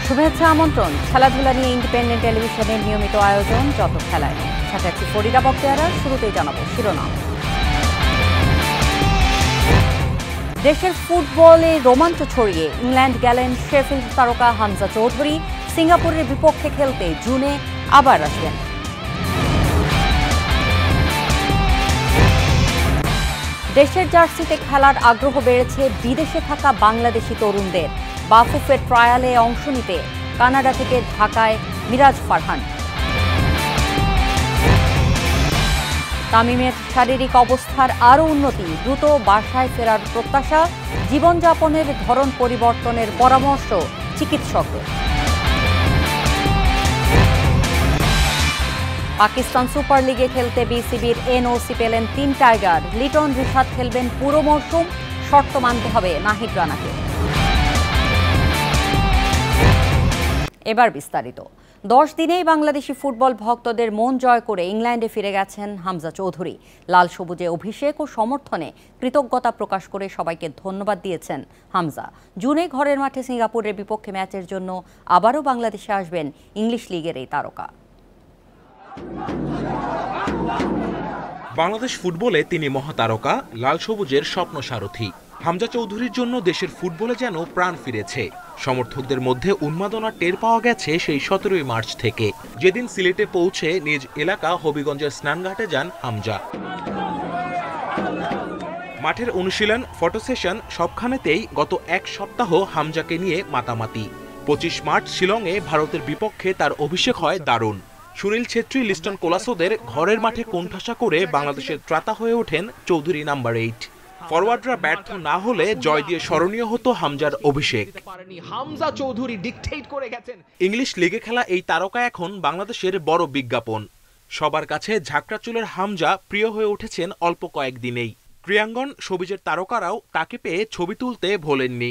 শুভেচ্ছা আমন্ত্রণ। খেলাধুলা নিয়ে ইন্ডিপেন্ডেন্ট টেলিভিশনের নিয়মিত আয়োজন যত খেলায়। সাথে আছি ফরিদা বক্তিয়ারা। শুরুতেই জানাবো শিরোনাম। দেশের ফুটবলে রোমাঞ্চ ছড়িয়ে ইংল্যান্ড গেলেন শেফিল্ড তারকা হামজা চৌধুরী। সিঙ্গাপুরের বিপক্ষে খেলতে জুনে আবার আসবেন। দেশের জার্সিতে খেলার আগ্রহ বেড়েছে বিদেশে থাকা বাংলাদেশি তরুণদের। বাফুফের ট্রায়ালে অংশ নিতে কানাডা থেকে ঢাকায় মিরাজ ফারহান। তামিমের শারীরিক অবস্থার আরও উন্নতি, দ্রুত বাসায় ফেরার প্রত্যাশা, জীবনযাপনের ধরন পরিবর্তনের পরামর্শ চিকিৎসকদের। পাকিস্তান সুপার লিগে খেলতে বিসিবির এনওসি পেলেন ৩ টাইগার। লিটন রিশাদ খেলবেন পুরো মৌসুম, শর্ত মানতে হবে নাহিদ রানাকে। এবার বিস্তারিত। 10 দিনেই বাংলাদেশি ফুটবল ভক্তদের মন জয় করে ইংল্যান্ডে ফিরে গেছেন হামজা চৌধুরী। লাল সবুজে অভিষেক ও সমর্থনে কৃতজ্ঞতা প্রকাশ করে সবাইকে ধন্যবাদ দিয়েছেন হামজা। জুনে ঘরের মাঠে সিঙ্গাপুরের বিপক্ষে ম্যাচের জন্য আবারও বাংলাদেশে আসবেন ইংলিশ লিগের এই তারকা। বাংলাদেশ ফুটবলে তিনি মহাতারকা, লাল সবুজের স্বপ্ন সারথি। হামজা চৌধুরীর জন্য দেশের ফুটবলে যেন প্রাণ ফিরেছে। সমর্থকদের মধ্যে উন্মাদনা টের পাওয়া গেছে সেই 17 মার্চ থেকে, যেদিন সিলেটে পৌঁছে নিজ এলাকা হবিগঞ্জের স্নানঘাটে যান হামজা। মাঠের অনুশীলন, ফটো সেশন সবখানেতেই গত এক সপ্তাহ হামজাকে নিয়ে মাতামাতি। 25 মার্চ শিলংয়ে ভারতের বিপক্ষে তার অভিষেক হয় দারুণ। সুনীল ছেত্রী, লিস্টন কোলাসোদের ঘরের মাঠে কোণঠাসা করে বাংলাদেশের ত্রাতা হয়ে ওঠেন চৌধুরী নাম্বার 8। ফরওয়ার্ডরা ব্যর্থ না হলে জয় দিয়ে স্মরণীয় হতো হামজার অভিষেক। হামজা চৌধুরী ডিকটেট করে গেছেন। ইংলিশ লিগে খেলা এই তারকা এখন বাংলাদেশের বড় বিজ্ঞাপন। সবার কাছে ঝাঁকড়া চুলের হামজা প্রিয় হয়ে উঠেছেন অল্প কয়েকদিনেই। ক্রীড়াঙ্গন সবুজের তারকারাও তাকে পেয়ে ছবি তুলতে ভোলেননি।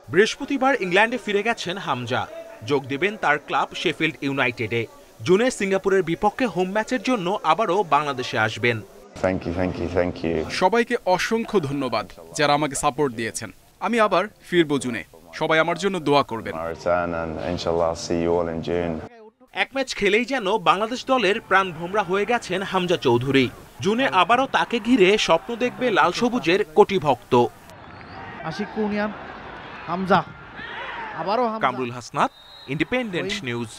বৃহস্পতিবার ইংল্যান্ডে ফিরে গেছেন হামজা। যোগ দেবেন তার ক্লাব শেফিল্ড ইউনাইটেডে। জুনে সিঙ্গাপুরের বিপক্ষে হোম ম্যাচের জন্য আবারও বাংলাদেশে আসবেন। থ্যাংক ইউ সবাইকে অসংখ্য ধন্যবাদ যারা আমাকে সাপোর্ট দিয়েছেন। আমি আবার ফিরবো জুনে। সবাই আমার জন্য দোয়া করবেন। এক ম্যাচ খেলেই যেন বাংলাদেশ দলের প্রাণ ভোমরা হয়ে গেছেন হামজা চৌধুরী। জুনে আবারও তাকে ঘিরে স্বপ্ন দেখবে লাল সবুজের কোটি ভক্ত। Kamrul Hasnat, independent news.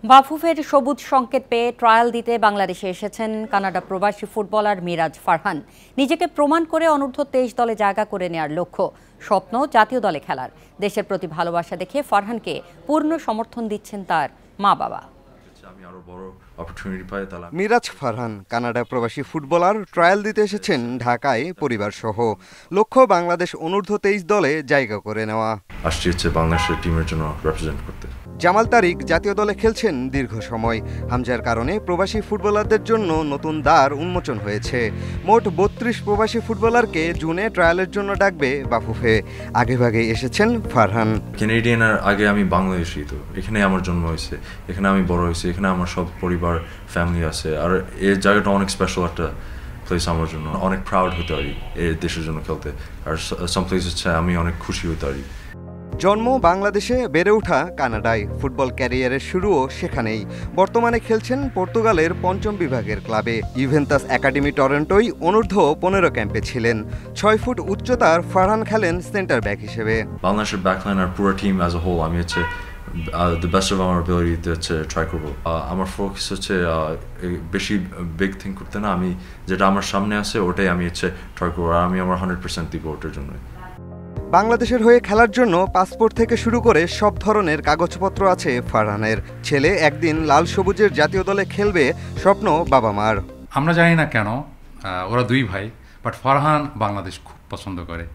বাফুফের সবুজ সংকেত পেয়ে ট্রায়াল দিতে বাংলাদেশে এসেছেন কানাডা প্রবাসী ফুটবলার মিরাজ ফারহান। নিজেকে প্রমাণ করে অনূর্ধ্ব 23 দলে জায়গা করে নেওয়ার লক্ষ্য, স্বপ্ন জাতীয় দলে খেলার। দেশের প্রতি ভালোবাসা দেখে ফারহানকে পূর্ণ সমর্থন দিচ্ছেন তার মা বাবা। মিরাজ ফারহান কানাডা প্রবাসী ফুটবলার, ট্রায়াল দিতে এসেছেন ঢাকায় পরিবার সহ। লক্ষ্য বাংলাদেশ অনূর্ধ্ব 23 দলে জায়গা করে নেওয়া। আসছে বাংলাদেশের টিমের জন্য রিপ্রেজেন্ট করতে। জামাল তারিক জাতীয় দলে খেলছেন দীর্ঘ সময়। হামজার কারণে প্রবাসী ফুটবলারদের জন্য নতুন দ্বার উন্মোচন হয়েছে। মোট 32 প্রবাসী ফুটবলারকে জুনে ট্রায়ালের জন্য ডাকবে বাফুফে। আগেভাগে এসেছেন ফারহান। ক্যানাডিয়ানের আগে আমি বাংলাদেশি, তো এখানে আমার জন্ম হয়েছে, এখানে আমি বড় হয়েছি, এখানে আমার সব পরিবার ফ্যামিলি আছে। আর এই জায়গাটা অনেক স্পেশাল একটা প্লেস আমার জন্য। অনেক প্রাউড হতে পারি এই দেশের জন্য খেলতে। আর সাম প্লেস হচ্ছে আমি অনেক খুশি হতে পারি। জন্ম বাংলাদেশে, বেড়ে ওঠা কানাডায়, ফুটবল ক্যারিয়ারের শুরুও সেখানেই। বর্তমানে খেলছেন পর্তুগালের 5ম বিভাগের ক্লাবে। ইউভেন্টাস একাডেমি টরন্টোয় অনূর্ধ্ব 15 ক্যাম্পে ছিলেন। 6 ফুট উচ্চতার ফারহান খেলেন সেন্টার ব্যাক হিসেবে। বাংলাদেশের ব্যাকলাইন আর পুরো টিম অ্যাজ এ হোল আমি হচ্ছে দ্য বেস্ট অফ আমার অ্যাবিলিটি হচ্ছে ট্রাই করবো। আমার ফোকাস হচ্ছে বেশি বিগ থিং করতে না, আমি যেটা আমার সামনে আছে ওটাই আমি হচ্ছে ট্রাই করবো। আর আমি আমার 100% দিব ওটার জন্য। বাংলাদেশের হয়ে খেলার জন্য পাসপোর্ট থেকে শুরু করে সব ধরনের কাগজপত্র আছে ফারহানের। ছেলে একদিন লাল সবুজের জাতীয় দলে খেলবে, স্বপ্ন বাবা মার। আমরা জানি না কেন ওরা 2 ভাই, বাট ফারহান বাংলাদেশ খুব পছন্দ করে,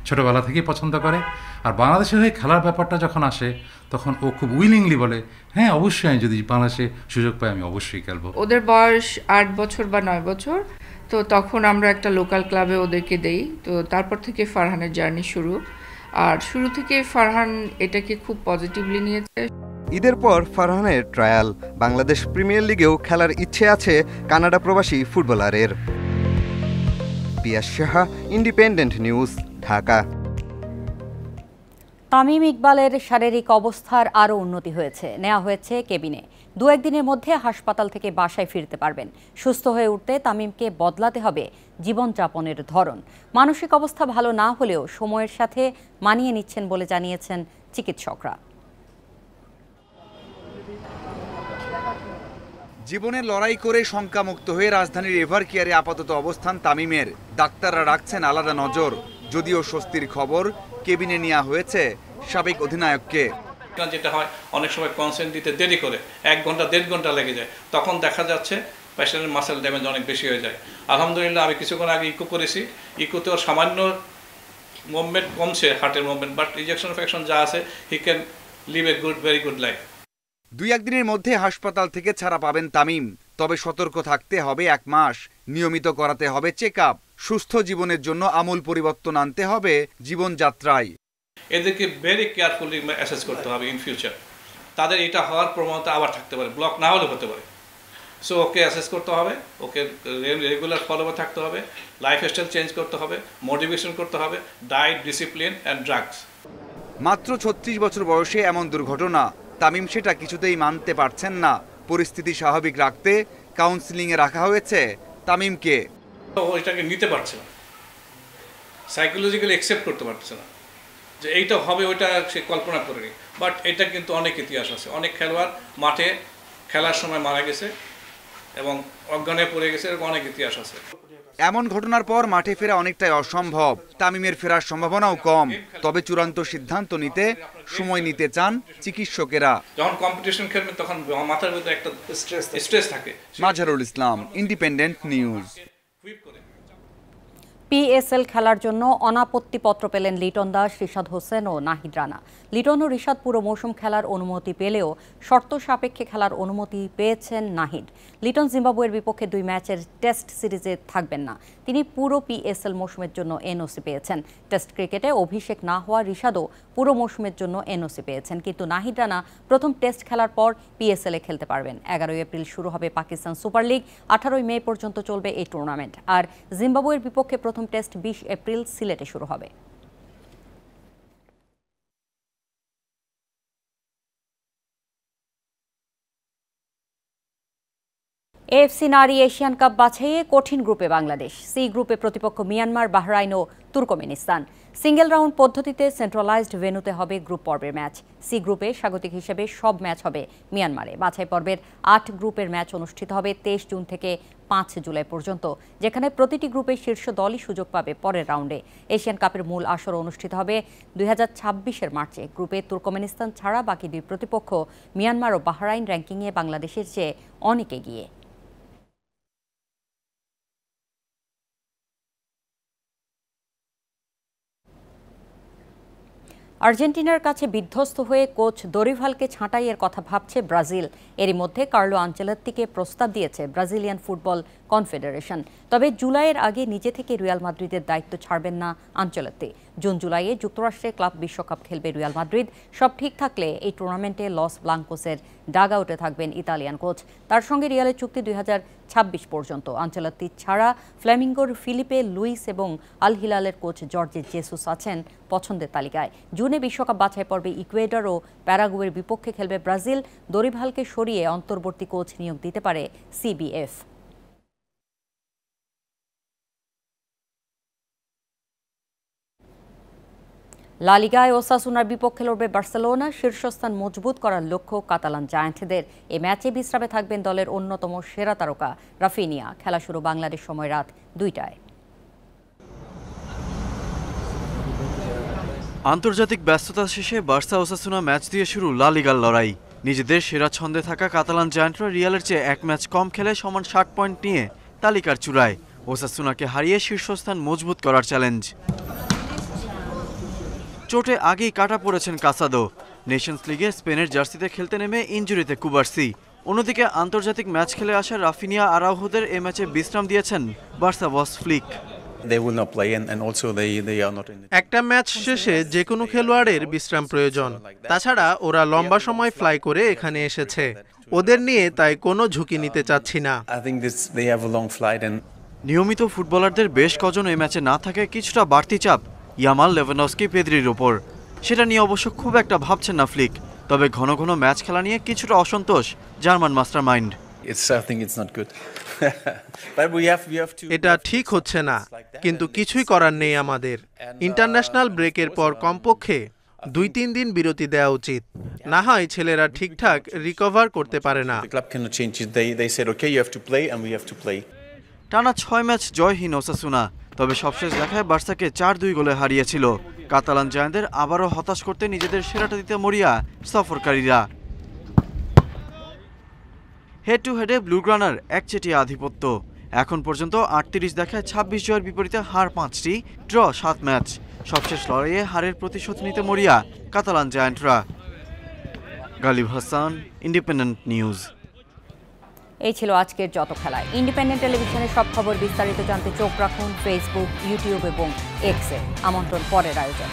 ছোটবেলা থেকেই পছন্দ করে। আর বাংলাদেশের হয়ে খেলার ব্যাপারটা যখন আসে তখন ও খুব উইলিংলি বলে, হ্যাঁ অবশ্যই, আমি যদি বাংলাদেশে সুযোগ পাই আমি অবশ্যই খেলবো। ওদের বয়স 8 বছর বা 9 বছর, তো তখন আমরা একটা লোকাল ক্লাবে ওদেরকে দেই। তো তারপর থেকে ফারহানের জার্নি শুরু, আর শুরু থেকে ফারহান এটাকে খুব পজিটিভলি নিয়েছে। ঈদের পর ফারহানের ট্রায়াল, বাংলাদেশ প্রিমিয়ার লিগেও খেলার ইচ্ছে আছে কানাডা প্রবাসী ফুটবলারের। পিয়াস সাহা, ইন্ডিপেন্ডেন্ট নিউজ, ঢাকা। তামিম ইকবালের শারীরিক অবস্থার আরও উন্নতি হয়েছে, নেওয়া হয়েছে কেবিনে। 2-1 দিনের মধ্যে হাসপাতাল থেকে বাসায় ফিরতে পারবেন। সুস্থ হয়ে উঠতে তামিমকে বদলাতে হবে জীবনযাপনের ধরন। মানসিক অবস্থা ভালো না হলেও সময়ের সাথে মানিয়ে নিচ্ছেন বলে জানিয়েছেন চিকিৎসকরা। জীবনের লড়াই করে শঙ্কামুক্ত হয়ে রাজধানীর এভার কেয়ারে আপাতত অবস্থান তামিমের। ডাক্তাররা রাখছেন আলাদা নজর। যদিও স্বস্তির খবর, কেবিনে নেওয়া হয়েছে সাবেক অধিনায়ককে। যেটা হয় অনেক সময় কনসেন্ট দিতে দেরি করে 1 ঘন্টা 1.5 ঘন্টা লেগে যায়, তখন দেখা যাচ্ছে পেশেন্টের মাসেল ড্যামেজ অনেক বেশি হয়ে যায়। আলহামদুলিল্লাহ আমি কিছুক্ষণ আগে ইকো করেছি, ইকোতেও সামান্য মুভমেন্ট কমছে, হার্টের মুভমেন্ট, বাট ইনজেকশন ফ্যাকশন যা আছে he can live a very good life. 2-1 দিনের মধ্যে হাসপাতাল থেকে ছাড়া পাবেন তামিম। তবে সতর্ক থাকতে হবে 1 মাস, নিয়মিত করাতে হবে চেক আপ। সুস্থ জীবনের জন্য আমূল পরিবর্তন আনতে হবে জীবনযাত্রায়। এদেরকে ভেরি কেয়ারফুলি অ্যাসেস করতে হবে ইন ফিউচার। তাদের এটা হওয়ার প্রবণতা আবার থাকতে পারে, ব্লক না হলে হতে পারে। সো ওকে অ্যাসেস করতে হবে, ওকে রেগুলার ফলোআপে থাকতে হবে, লাইফস্টাইল চেঞ্জ করতে হবে, মোটিভেশন করতে হবে, ডায়েট, ডিসিপ্লিন অ্যান্ড ড্রাগস। মাত্র 36 বছর বয়সে এমন দুর্ঘটনা, তামিম সেটা কিছুতেই মানতে পারছেন না। পরিস্থিতি স্বাভাবিক রাখতে কাউন্সিলিংয়ে রাখা হয়েছে তামিমকে। ও এটাকে নিতে পারছে না, সাইকোলজিক্যালি অ্যাকসেপ্ট করতে পারছে না যে এইটা হবে, ওইটা সে কল্পনা করেনি। বাট এটা কিন্তু অনেক ইতিহাস আছে, অনেক খেলোয়াড় মাঠে খেলার সময় মারা গেছে এবং অজ্ঞানে পড়ে গেছে, এরকম অনেক ইতিহাস আছে। এমন ঘটনার পর মাঠে ফেরা অনেকটাই অসম্ভব। তামিমের ফেরার সম্ভাবনাও কম। তবে চূড়ান্ত সিদ্ধান্ত নিতে সময় নিতে চান চিকিৎসকেরা। যখন কম্পিটিশন খেলবেন তখন মাথার ভিতরে একটা স্ট্রেস থাকে। মাঝারুল ইসলাম, ইন্ডিপেন্ডেন্ট নিউজ। পিএসএল খেলার জন্য অনাপত্তিপত্র পেলেন লিটন দাস, রিশাদ হোসেন ও নাহিদ রানা। লিটন ও রিশাদ পুরো মৌসুম খেলার অনুমতি পেলেও শর্ত সাপেক্ষে খেলার অনুমতি পেয়েছেন নাহিদ। লিটন জিম্বাবুয়ের বিপক্ষে 2 ম্যাচের টেস্ট সিরিজে থাকবেন না। তিনি পুরো পিএসএল মৌসুমের জন্য এনওসি পেয়েছেন। টেস্ট ক্রিকেটে অভিষেক না হওয়া রিশাদও পুরো মৌসুমের জন্য এনওসি পেয়েছেন, কিন্তু নাহিদ রানা প্রথম টেস্ট খেলার পর পিএসএলে খেলতে পারবেন। 11 এপ্রিল শুরু হবে পাকিস্তান সুপার লিগ, 18 মে পর্যন্ত চলবে এই টুর্নামেন্ট। আর জিম্বাবুয়ের বিপক্ষে প্রথম টেস্ট 20 এপ্রিল সিলেটে শুরু হবে। এএফসি নারী এশিয়ান কাপ বাছাইয়ে কঠিন গ্রুপে বাংলাদেশ। সি গ্রুপে প্রতিপক্ষ মিয়ানমার, বাহরাইন ও তুর্কমেনিস্তান। সিঙ্গেল রাউন্ড পদ্ধতিতে সেন্ট্রালাইজড ভেন্যুতে হবে গ্রুপ পর্বের ম্যাচ। সি গ্রুপে স্বাগতিক হিসেবে সব ম্যাচ হবে মিয়ানমারে। বাছাই পর্বের 8 গ্রুপের ম্যাচ অনুষ্ঠিত হবে 23 জুন থেকে 5 জুলাই পর্যন্ত, যেখানে প্রতিটি গ্রুপের শীর্ষ দলই সুযোগ পাবে পরের রাউন্ডে। এশিয়ান কাপের মূল আসর অনুষ্ঠিত হবে 2026-এর মার্চে। গ্রুপে তুর্কমেনিস্তান ছাড়া বাকি 2 প্রতিপক্ষ মিয়ানমার ও বাহরাইন র্যাঙ্কিংয়ে বাংলাদেশের চেয়ে অনেক এগিয়ে। আর্জেন্টিনার কাছে বিধ্বস্ত হয়ে কোচ দরিভালকে ছাঁটাইয়ের কথা ভাবছে ব্রাজিল। এরই মধ্যে কার্লো আনচেলত্তিকে প্রস্তাব দিয়েছে ব্রাজিলিয়ান ফুটবল কনফেডারেশন। তবে জুলাইয়ের আগে নিজে থেকে রিয়াল মাদ্রিদের দায়িত্ব ছাড়বেন না আনচেলত্তি। জুন-জুলাইয়ে যুক্তরাষ্ট্রে ক্লাব বিশ্বকাপ খেলবে রিয়াল মাদ্রিদ। সব ঠিক থাকলে এই টুর্নামেন্টে লস ব্লাঙ্কোসের ডাগ আউটে থাকবেন ইতালিয়ান কোচ। তার সঙ্গে রিয়ালের চুক্তি 2026 পর্যন্ত। আনচেলত্তি ছাড়া ফ্ল্যামিঙ্গোর ফিলিপে লুইস এবং আল হিলালের কোচ জর্জে জেসুস আছেন পছন্দের তালিকায়। জুনে বিশ্বকাপ বাছাই পর্বে ইকুয়েডর ও প্যারাগুয়ের বিপক্ষে খেলবে ব্রাজিল। দরিভালকে সরিয়ে অন্তর্বর্তী কোচ নিয়োগ দিতে পারে সিবিএফ। লা লিগায় ওসাসুনার বিপক্ষে লড়বে বার্সেলোনা। শীর্ষস্থান মজবুত করার লক্ষ্য কাতালান জায়ান্টদের। এই ম্যাচে বিশ্রামে থাকবেন দলের অন্যতম সেরা তারকা রাফিনিয়া। খেলা শুরু বাংলাদেশ সময় রাত 2টায়। আন্তর্জাতিক ব্যস্ততা শেষে বার্সা ওসাসুনা ম্যাচ দিয়ে শুরু লা লিগার লড়াই। নিজেদের সেরা ছন্দে থাকা কাতালান জায়ান্টরা রিয়ালের চেয়ে 1 ম্যাচ কম খেলে সমান 60 পয়েন্ট নিয়ে তালিকার চূড়ায়। ওসাসুনাকে হারিয়ে শীর্ষস্থান মজবুত করার চ্যালেঞ্জ। চোটে আগেই কাটা পড়েছেন কাসাদো। নেশনস লিগে স্পেনের জার্সিতে খেলতে নেমে ইনজুরিতে কুবার্সি। অন্যদিকে আন্তর্জাতিক ম্যাচ খেলে আসা রাফিনিয়া আরাউহোদের এই ম্যাচে বিশ্রাম দিয়েছেন বার্সা বস ফ্লিক। একটা ম্যাচ শেষে যে কোনো খেলোয়াড়ের বিশ্রাম প্রয়োজন, তাছাড়া ওরা লম্বা সময় ফ্লাই করে এখানে এসেছে, ওদের নিয়ে তাই কোনো ঝুঁকি নিতে চাচ্ছি না। নিয়মিত ফুটবলারদের বেশ কজন এই ম্যাচে না থাকে কিছুটা বাড়তি চাপ ইয়ামাল, লেভানডস্কি, পেদ্রির ওপর। সেটা নিয়ে অবশ্য খুব একটা ভাবছেন না ফ্লিক, তবে ঘন ঘন ম্যাচ খেলা নিয়ে কিছুটা অসন্তোষ জার্মান মাস্টারমাইন্ড। এটা ঠিক হচ্ছে না, কিন্তু কিছুই করার নেই আমাদের। ইন্টারন্যাশনাল ব্রেকের পর কমপক্ষে 2-3 দিন বিরতি দেওয়া উচিত, না হয় ছেলেরা ঠিকঠাক রিকভার করতে পারে না। টানা 6 ম্যাচ জয়হীন ওসাসুনা, তবে সবশেষ দেখায় বার্সাকে 4-2 গোলে হারিয়েছিল। কাতালান জায়ান্টদের আবারও হতাশ করতে নিজেদের সেরাটা দিতে মরিয়া সফরকারীরা। হেড টু হেডে ব্লুগ্রানার একচেটিয়া আধিপত্য। এখন পর্যন্ত 38 দেখায় 26 জয়ের বিপরীতে হার 5টি, ড্র 7 ম্যাচ। সবশেষ লড়াইয়ে হারের প্রতিশোধ নিতে মরিয়া কাতালান জায়ান্টরা। Galib Hasan, independent news. এই ছিল আজকের যত খেলায়। ইন্ডিপেন্ডেন্ট টেলিভিশনের সব খবর বিস্তারিত জানতে চোখ রাখুন ফেসবুক, ইউটিউব এবং এক্সে। আমন্ত্রণ পরের আয়োজন।